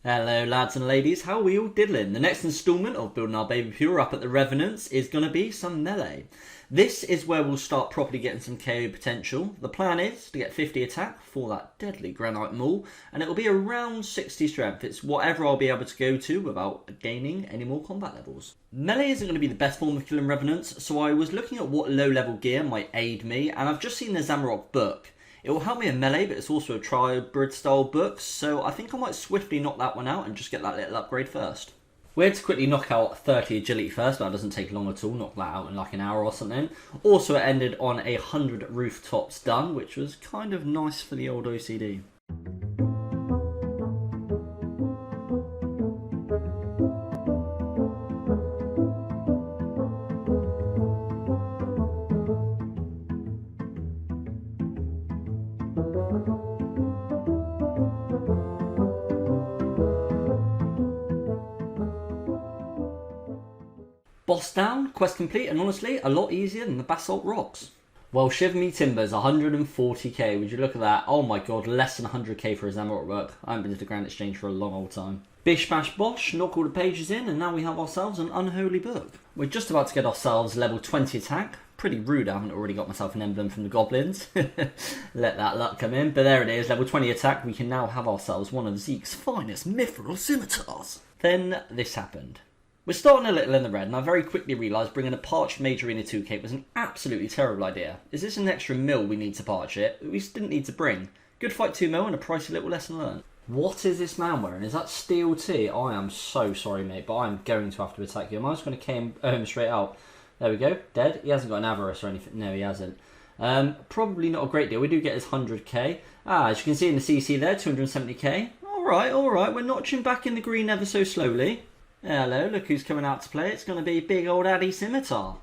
Hello lads and ladies, how are we all diddling? The next instalment of building our baby pure up at the Revenants is going to be some melee. This is where we'll start properly getting some KO potential. The plan is to get 50 attack for that deadly granite maul, and it will be around 60 strength. It's whatever I'll be able to go to without gaining any more combat levels. Melee isn't going to be the best form of killing Revenants, so I was looking at what low level gear might aid me, and I've just seen the Zamarok book. It will help me in melee, but it's also a tribrid style book, so I think I might swiftly knock that one out and just get that little upgrade first. We had to quickly knock out 30 agility first, but that doesn't take long at all, knock that out in like an hour or something. Also, it ended on 100 rooftops done, which was kind of nice for the old OCD. Boss down, quest complete, and honestly, a lot easier than the basalt rocks. Well, shiver me timbers, 140k, would you look at that? Oh my god, less than 100k for a Zamarok work. I haven't been to the Grand Exchange for a long old time. Bish bash bosh, knock all the pages in, and now we have ourselves an unholy book. We're just about to get ourselves level 20 attack. Pretty rude, I haven't already got myself an emblem from the goblins. Let that luck come in, but there it is, level 20 attack. We can now have ourselves one of Zeke's finest mithril scimitars. Then this happened. We're starting a little in the red, and I very quickly realised bringing a parched Major Arena 2 cape was an absolutely terrible idea. Is this an extra mil we need to parch it? We just didn't need to bring. Good fight 2 mil and a pricey little lesson learned. What is this man wearing? Is that steel T? I am so sorry, mate, but I'm going to have to attack you. Am I just going to KO straight out? There we go, dead. He hasn't got an avarice or anything. No, he hasn't. Probably not a great deal. We do get his 100k. As you can see in the CC there, 270k. Alright, we're notching back in the green ever so slowly. Hello, look who's coming out to play. It's going to be big old Addy Scimitar.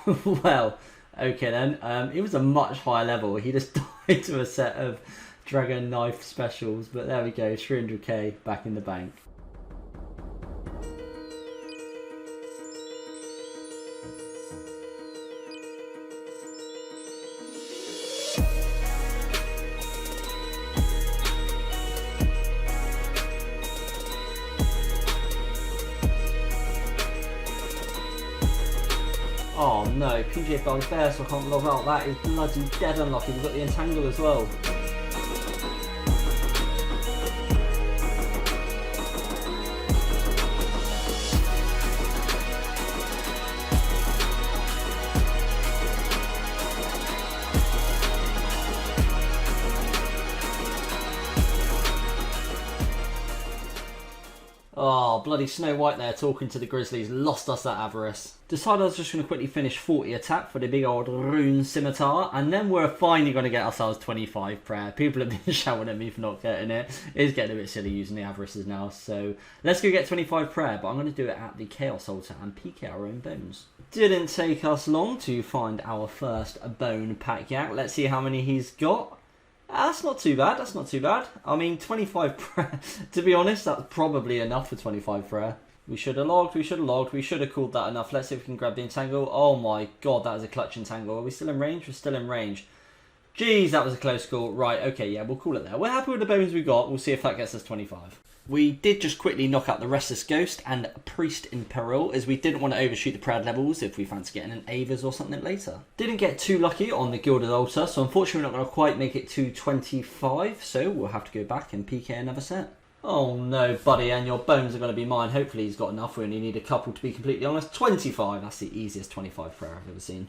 Well, okay then. It was a much higher level. He just died to a set of Dragon Knife specials. But there we go, 300k back in the bank. Oh no, PJ Bell's there, so I can't log out. That is bloody dead unlucky. We've got the entangle as well. Oh, bloody Snow White there talking to the Grizzlies. Lost us that avarice. Decided I was just going to quickly finish 40 attack for the big old rune scimitar. And then we're finally going to get ourselves 25 prayer. People have been shouting at me for not getting it. It's getting a bit silly using the avarices now. So let's go get 25 prayer. But I'm going to do it at the Chaos Altar and PK our own bones. Didn't take us long to find our first bone pack yak. Let's see how many he's got. That's not too bad, that's not too bad. I mean, 25 prayer, to be honest, that's probably enough for 25 prayer. We should have logged, we should have called that enough. Let's see if we can grab the entangle. Oh my god, that is a clutch entangle. Are we still in range? We're still in range. Jeez, that was a close call. Right, okay, yeah, we'll call it there. We're happy with the bones we got. We'll see if that gets us 25. We did just quickly knock out the Restless Ghost and Priest in Peril, as we didn't want to overshoot the Proud levels if we fancy getting an Avers or something later. Didn't get too lucky on the Gilded Altar, so unfortunately we're not going to quite make it to 25, so we'll have to go back and PK another set. Oh no, buddy, and your bones are going to be mine. Hopefully he's got enough. We only need a couple to be completely honest. 25, that's the easiest 25 prayer I've ever seen.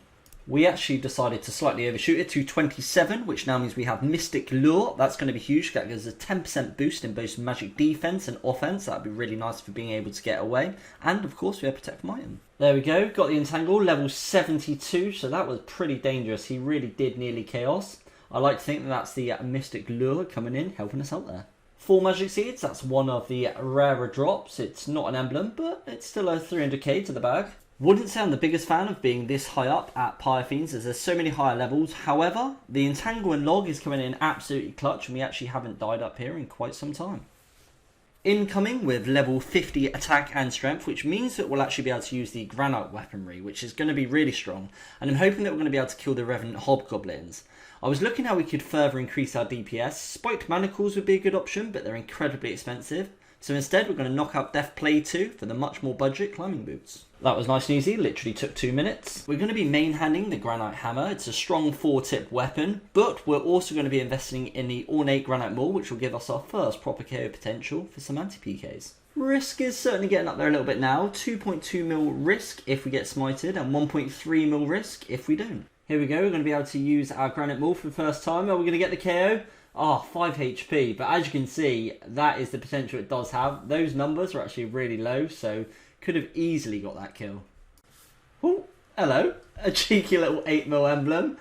We actually decided to slightly overshoot it to 27, which now means we have Mystic Lure. That's going to be huge. That gives us a 10% boost in both magic defense and offense. That would be really nice for being able to get away. And of course, we have Protect from Item. There we go. Got the Entangle, level 72. So that was pretty dangerous. He really did nearly chaos. I like to think that that's the Mystic Lure coming in, helping us out there. 4 Magic Seeds. That's one of the rarer drops. It's not an emblem, but it's still a 300k to the bag. Wouldn't say I'm the biggest fan of being this high up at Pyrofiends as there's so many higher levels. However, the Entangle and Log is coming in absolutely clutch and we actually haven't died up here in quite some time. Incoming with level 50 attack and strength, which means that we'll actually be able to use the granite weaponry, which is going to be really strong. And I'm hoping that we're going to be able to kill the Revenant Hobgoblins. I was looking how we could further increase our DPS. Spiked manacles would be a good option, but they're incredibly expensive. So instead we're going to knock out Death Play 2 for the much more budget climbing boots. That was nice and easy, literally took 2 minutes. We're going to be main-handing the Granite Hammer. It's a strong 4-tip weapon, but we're also going to be investing in the Ornate Granite Maul, which will give us our first proper KO potential for some anti-PKs. Risk is certainly getting up there a little bit now. 2.2 mil risk if we get smited, and 1.3 mil risk if we don't. Here we go, we're going to be able to use our Granite Maul for the first time. Are we going to get the KO? Ah, 5 HP, but as you can see, that is the potential it does have. Those numbers are actually really low, so could have easily got that kill. Oh, hello, a cheeky little 8mm emblem.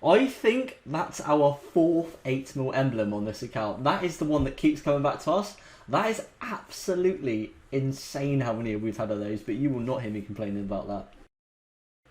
I think that's our 4th 8mm emblem on this account. That is the one that keeps coming back to us. That is absolutely insane how many we've had of those, but you will not hear me complaining about that.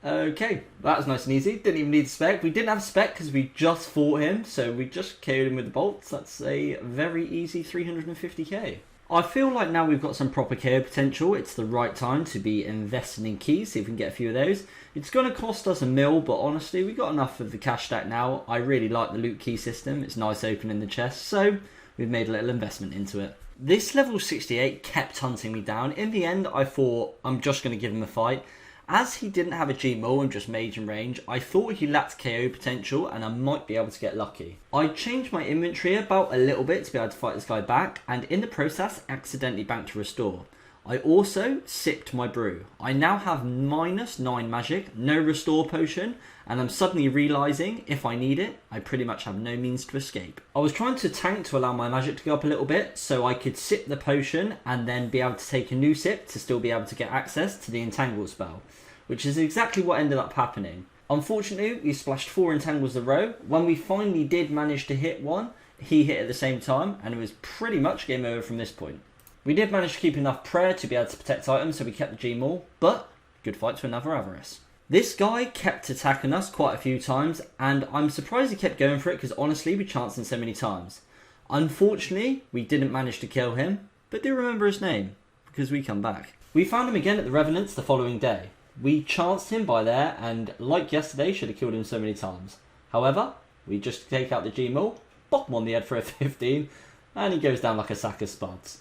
Okay, that was nice and easy. Didn't even need spec. We didn't have spec because we just fought him, so we just KO'd him with the bolts. That's a very easy 350k. I feel like now we've got some proper KO potential, it's the right time to be investing in keys, see if we can get a few of those. It's going to cost us a mil, but honestly, we've got enough of the cash stack now. I really like the loot key system. It's nice opening the chest, so we've made a little investment into it. This level 68 kept hunting me down. In the end, I thought I'm just going to give him a fight. As he didn't have a G-Maul and just mage and range, I thought he lacked KO potential and I might be able to get lucky. I changed my inventory about a little bit to be able to fight this guy back, and in the process accidentally banked to restore. I also sipped my brew. I now have -9 magic, no restore potion, and I'm suddenly realising if I need it, I pretty much have no means to escape. I was trying to tank to allow my magic to go up a little bit so I could sip the potion and then be able to take a new sip to still be able to get access to the entangle spell, which is exactly what ended up happening. Unfortunately, we splashed 4 entangles in a row. When we finally did manage to hit one, he hit at the same time, and it was pretty much game over from this point. We did manage to keep enough prayer to be able to protect items, so we kept the G-Maul, but good fight to another Avarice. This guy kept attacking us quite a few times, and I'm surprised he kept going for it because honestly we chanced him so many times. Unfortunately, we didn't manage to kill him, but do remember his name, because we come back. We found him again at the Revenants the following day. We chanced him by there, and like yesterday, should have killed him so many times. However, we just take out the G-Maul, bop him on the head for a 15, and he goes down like a sack of spuds.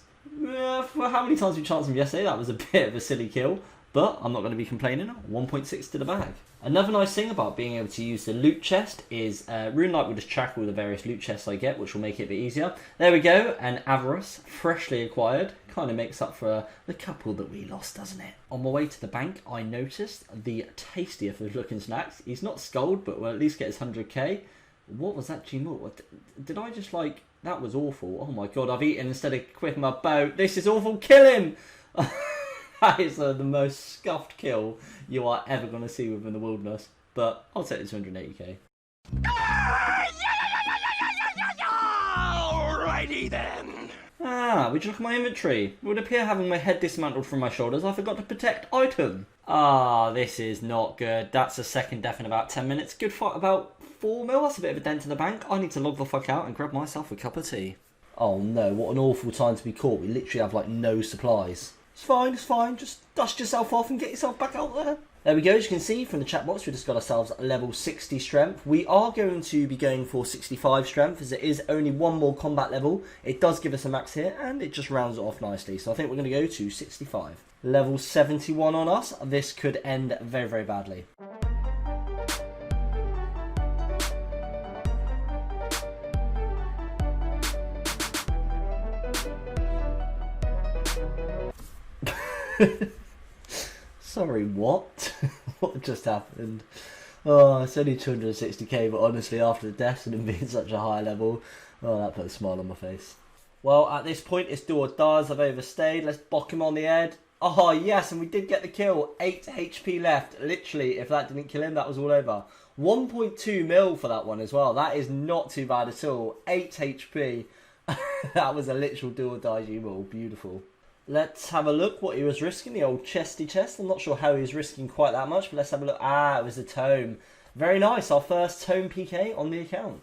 For how many times we chanced him yesterday, that was a bit of a silly kill, but I'm not going to be complaining. 1.6 to the bag. Another nice thing about being able to use the loot chest is Runelight will just track all the various loot chests I get, which will make it a bit easier. There we go, an Avarice, freshly acquired. Kind of makes up for the couple that we lost, doesn't it? On my way to the bank, I noticed the tastiest of looking snacks. He's not scolded, but we'll at least get his 100k. What was that, G-Maul? Did I just like... That was awful. Oh my god, I've eaten instead of equipping my bow. This is awful. Kill him! That is the most scuffed kill you are ever going to see within the wilderness. But I'll take the 280k. Alrighty then. Would you look at my inventory? It would appear having my head dismantled from my shoulders, I forgot to protect item. This is not good. That's a second death in about 10 minutes. Good fight about 4 mil. That's a bit of a dent in the bank. I need to log the fuck out and grab myself a cup of tea. Oh no, what an awful time to be caught. We literally have like no supplies. It's fine. Just dust yourself off and get yourself back out there. There we go, as you can see from the chat box, we just got ourselves level 60 strength. We are going to be going for 65 strength, as it is only one more combat level. It does give us a max here, and it just rounds it off nicely. So I think we're going to go to 65. Level 71 on us. This could end very, very badly. Sorry, what? What just happened? Oh, it's only 260k, but honestly, after the deaths and him being such a high level, oh, that put a smile on my face. Well, at this point, it's do or dies. I've overstayed. Let's bock him on the head. Oh, yes, and we did get the kill. 8 HP left. Literally, if that didn't kill him, that was all over. 1.2 mil for that one as well. That is not too bad at all. 8 HP. That was a literal do or die G-Maul. Beautiful. Let's have a look what he was risking, the old chesty chest. I'm not sure how he was risking quite that much, but let's have a look. It was a tome. Very nice, our first tome PK on the account.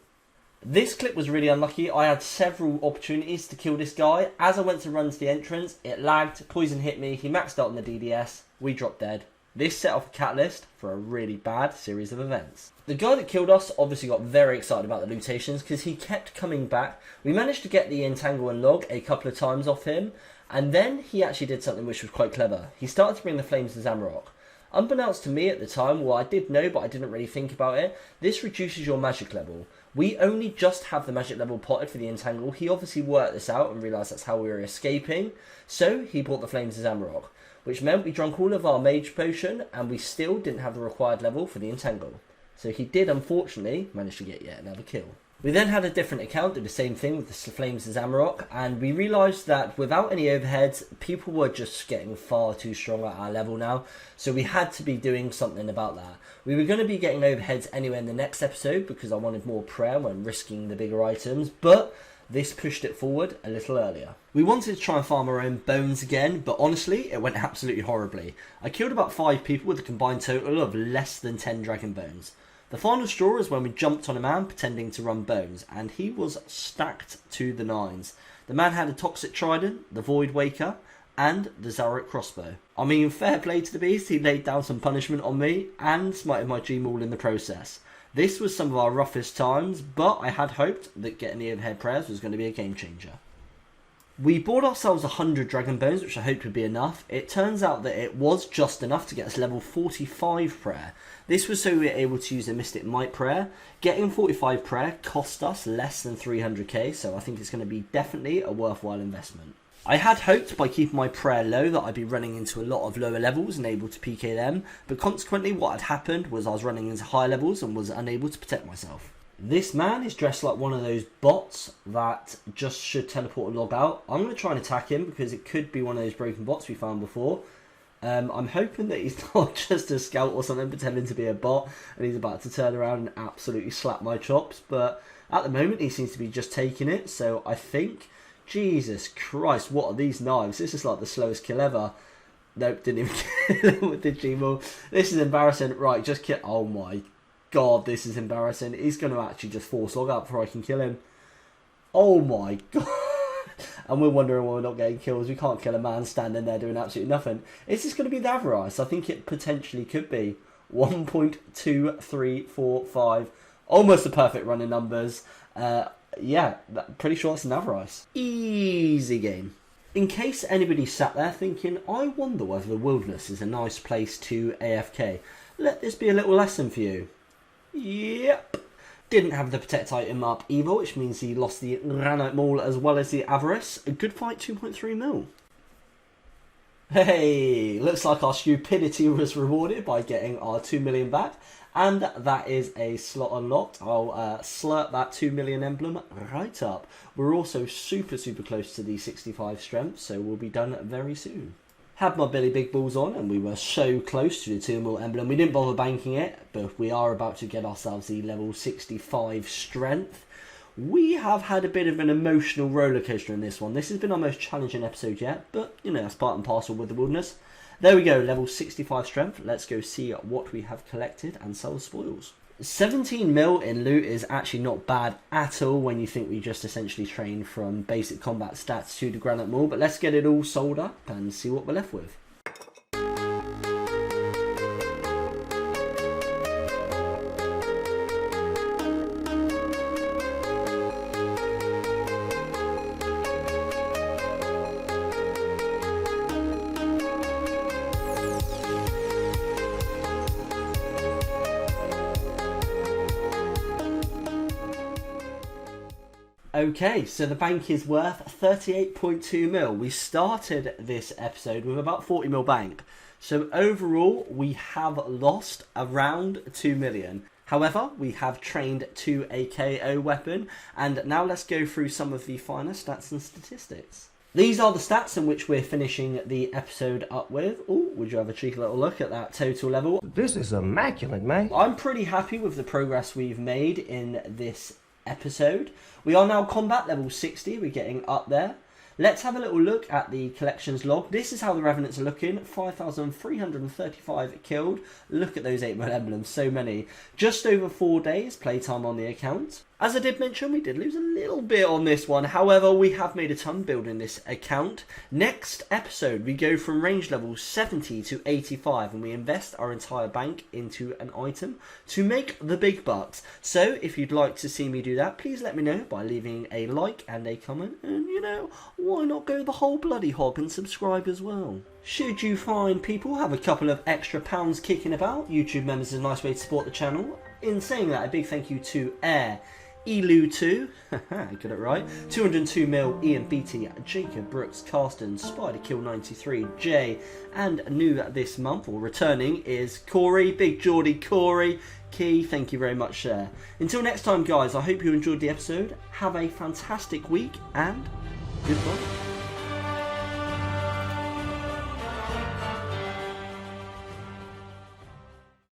This clip was really unlucky. I had several opportunities to kill this guy. As I went to run to the entrance, it lagged, poison hit me, he maxed out on the DDS, we dropped dead. This set off a catalyst for a really bad series of events. The guy that killed us obviously got very excited about the lootations because he kept coming back. We managed to get the entangle and log a couple of times off him, and then he actually did something which was quite clever. He started to bring the flames to Zamarok. Unbeknownst to me at the time, well, I did know, but I didn't really think about it, this reduces your magic level. We only just have the magic level potted for the entangle. He obviously worked this out and realised that's how we were escaping, so he brought the flames to Zamarok, which meant we drank all of our mage potion and we still didn't have the required level for the entangle. So he did unfortunately manage to get yet another kill. We then had a different account, did the same thing with the flames to Zamarok, and we realised that without any overheads, people were just getting far too strong at our level now, so we had to be doing something about that. We were going to be getting overheads anyway in the next episode because I wanted more prayer when risking the bigger items, but this pushed it forward a little earlier. We wanted to try and farm our own bones again, but honestly, it went absolutely horribly. I killed about 5 people with a combined total of less than 10 dragon bones. The final straw is when we jumped on a man pretending to run bones, and he was stacked to the nines. The man had a toxic trident, the void waker, and the Zarok crossbow. I mean, fair play to the beast, he laid down some punishment on me and smited my G-maul in the process. This was some of our roughest times, but I had hoped that getting the overhead prayers was going to be a game changer. We bought ourselves 100 dragon bones, which I hoped would be enough. It turns out that it was just enough to get us level 45 prayer. This was so we were able to use a Mystic Might prayer. Getting 45 prayer cost us less than 300k, so I think it's going to be definitely a worthwhile investment. I had hoped by keeping my prayer low that I'd be running into a lot of lower levels and able to PK them, but consequently what had happened was I was running into higher levels and was unable to protect myself. This man is dressed like one of those bots that just should teleport a log out. I'm going to try and attack him because it could be one of those broken bots we found before. I'm hoping that he's not just a scout or something pretending to be a bot and he's about to turn around and absolutely slap my chops. But at the moment he seems to be just taking it, so I think... Jesus Christ, what are these knives? This is like the slowest kill ever. Nope, didn't even kill him with the G-maul. This is embarrassing. Right, just kill... Oh my God, this is embarrassing. He's going to actually just force log out before I can kill him. Oh my God. And we're wondering why we're not getting kills. We can't kill a man standing there doing absolutely nothing. Is this going to be the Avarice? I think it potentially could be. 1.2345. Almost the perfect running numbers. Yeah, pretty sure it's an Avarice. Easy game. In case anybody sat there thinking, I wonder whether the wilderness is a nice place to AFK, let this be a little lesson for you. Yep. Didn't have the protect item up either, which means he lost the granite maul as well as the Avarice. A good fight, 2.3 mil. Hey, looks like our stupidity was rewarded by getting our 2 million back. And that is a slot unlocked. I'll slurp that 2 million emblem right up. We're also super close to the 65 strength, so we'll be done very soon. Had my Billy Big Balls on and we were so close to the 2 mil emblem. We didn't bother banking it, but we are about to get ourselves the level 65 strength. We have had a bit of an emotional roller coaster in this one. This has been our most challenging episode yet, but you know, that's part and parcel with the wilderness. There we go, level 65 strength. Let's go see what we have collected and sell the spoils. 17 mil in loot is actually not bad at all when you think we just essentially trained from basic combat stats to the granite maul. But let's get it all sold up and see what we're left with. Okay, so the bank is worth 38.2 mil. We started this episode with about 40 mil bank. So overall, we have lost around 2 million. However, we have trained to a KO weapon. And now let's go through some of the finer stats and statistics. These are the stats in which we're finishing the episode up with. Oh, would you have a cheeky little look at that total level? This is immaculate, man. I'm pretty happy with the progress we've made in this episode. We are now combat level 60, we're getting up there. Let's have a little look at the collections log. This is how the Revenants are looking, 5,335 killed. Look at those 8 mil emblems, so many. Just over 4 days playtime on the account. As I did mention, we did lose a little bit on this one. However, we have made a ton building this account. Next episode, we go from range level 70 to 85 and we invest our entire bank into an item to make the big bucks. So if you'd like to see me do that, please let me know by leaving a like and a comment. And you know, why not go the whole bloody hog and subscribe as well? Should you find people have a couple of extra pounds kicking about, YouTube members is a nice way to support the channel. In saying that, a big thank you to Air, Elu2, got it right, 202 mil, Ian Beatty, Jacob Brooks, Carsten, Spiderkill93, Jay, and new this month, or returning, is Corey, Big Geordie Corey, Key, thank you very much there. Until next time guys, I hope you enjoyed the episode, have a fantastic week, and goodbye.